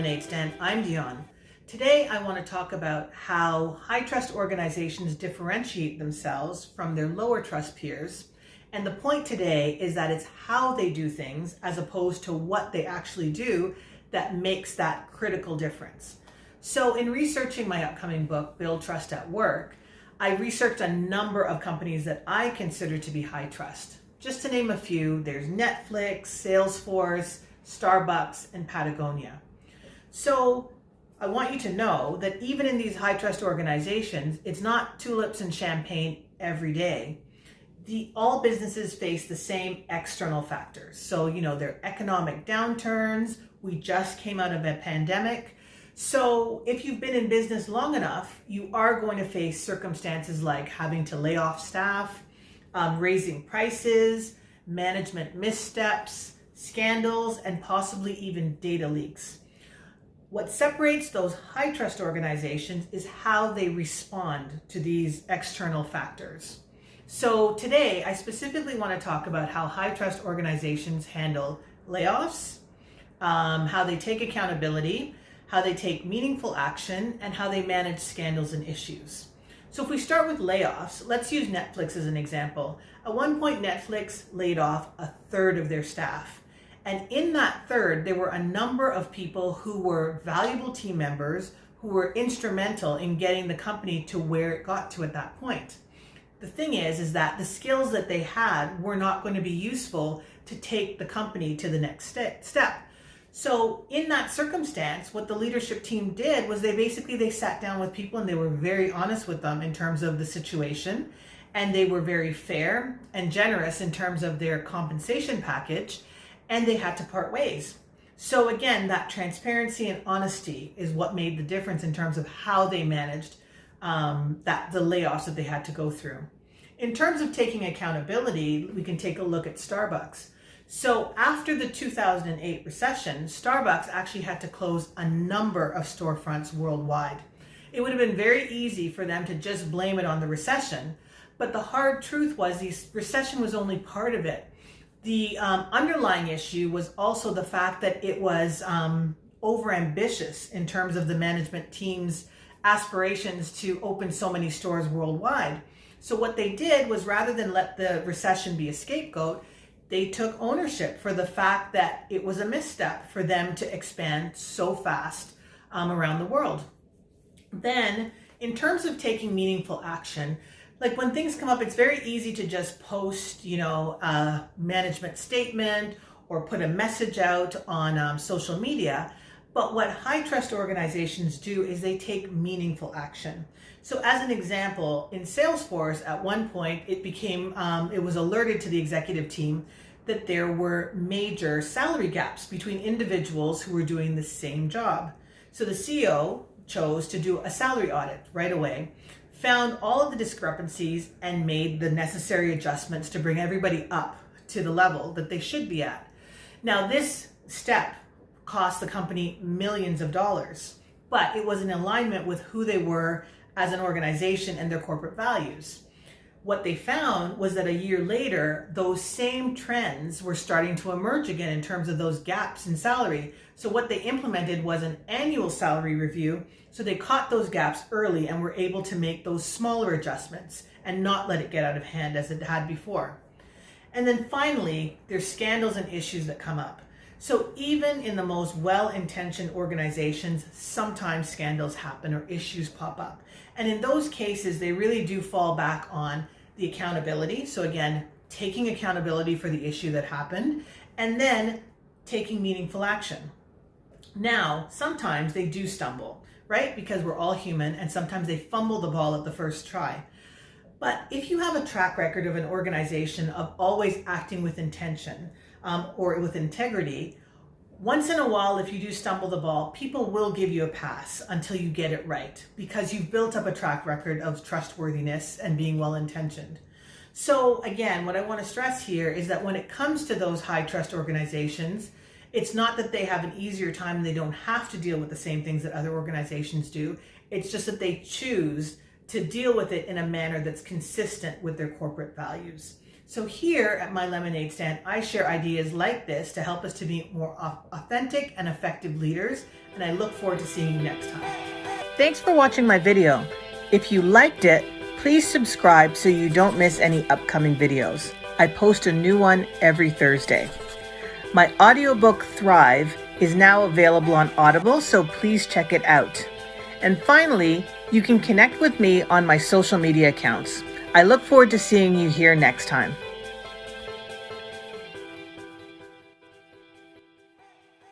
Teammates, and I'm Dion. Today I want to talk about how high trust organizations differentiate themselves from their lower trust peers. And the point today is that it's how they do things as opposed to what they actually do that makes that critical difference. So in researching my upcoming book, Build Trust at Work, I researched a number of companies that I consider to be high trust. Just to name a few, there's Netflix, Salesforce, Starbucks, and Patagonia. So I want you to know that even in these high trust organizations, it's not tulips and champagne every day. All businesses face the same external factors. So, there are economic downturns. We just came out of a pandemic. So if you've been in business long enough, you are going to face circumstances like having to lay off staff, raising prices, management missteps, scandals, and possibly even data leaks. What separates those high trust organizations is how they respond to these external factors. So today, I specifically want to talk about how high trust organizations handle layoffs, how they take accountability, how they take meaningful action, and how they manage scandals and issues. So if we start with layoffs, let's use Netflix as an example. At one point, Netflix laid off a third of their staff. And in that third, there were a number of people who were valuable team members who were instrumental in getting the company to where it got to at that point. The thing is that the skills that they had were not going to be useful to take the company to the next step. So in that circumstance, what the leadership team did was they sat down with people and they were very honest with them in terms of the situation. And they were very fair and generous in terms of their compensation package. And they had to part ways. So again, that transparency and honesty is what made the difference in terms of how they managed the layoffs that they had to go through. In terms of taking accountability, we can take a look at Starbucks. So after the 2008 recession, Starbucks actually had to close a number of storefronts worldwide. It would have been very easy for them to just blame it on the recession, but the hard truth was the recession was only part of it. The underlying issue was also the fact that it was overambitious in terms of the management team's aspirations to open so many stores worldwide. So what they did was, rather than let the recession be a scapegoat, they took ownership for the fact that it was a misstep for them to expand so fast around the world. Then, in terms of taking meaningful action, like when things come up, it's very easy to just post, a management statement or put a message out on social media. But what high trust organizations do is they take meaningful action. So as an example, in Salesforce, at one point, it was alerted to the executive team that there were major salary gaps between individuals who were doing the same job. So the CEO chose to do a salary audit right away, found all of the discrepancies, and made the necessary adjustments to bring everybody up to the level that they should be at. Now, this step cost the company millions of dollars, but it was in alignment with who they were as an organization and their corporate values. What they found was that a year later, those same trends were starting to emerge again in terms of those gaps in salary. So what they implemented was an annual salary review. So they caught those gaps early and were able to make those smaller adjustments and not let it get out of hand as it had before. And then finally, there's scandals and issues that come up. So even in the most well-intentioned organizations, sometimes scandals happen or issues pop up. And in those cases, they really do fall back on the accountability. So again, taking accountability for the issue that happened, and then taking meaningful action. Now, sometimes they do stumble, right? Because we're all human, and sometimes they fumble the ball at the first try. But if you have a track record of an organization of always acting with intention, or with integrity, once in a while, if you do stumble the ball, people will give you a pass until you get it right, because you've built up a track record of trustworthiness and being well-intentioned. So again, what I want to stress here is that when it comes to those high trust organizations, it's not that they have an easier time and they don't have to deal with the same things that other organizations do. It's just that they choose to deal with it in a manner that's consistent with their corporate values. So here at my lemonade stand, I share ideas like this to help us to be more authentic and effective leaders, and I look forward to seeing you next time. Thanks for watching my video. If you liked it, please subscribe so you don't miss any upcoming videos. I post a new one every Thursday. My audiobook Thrive is now available on Audible, so please check it out. And finally, you can connect with me on my social media accounts. I look forward to seeing you here next time.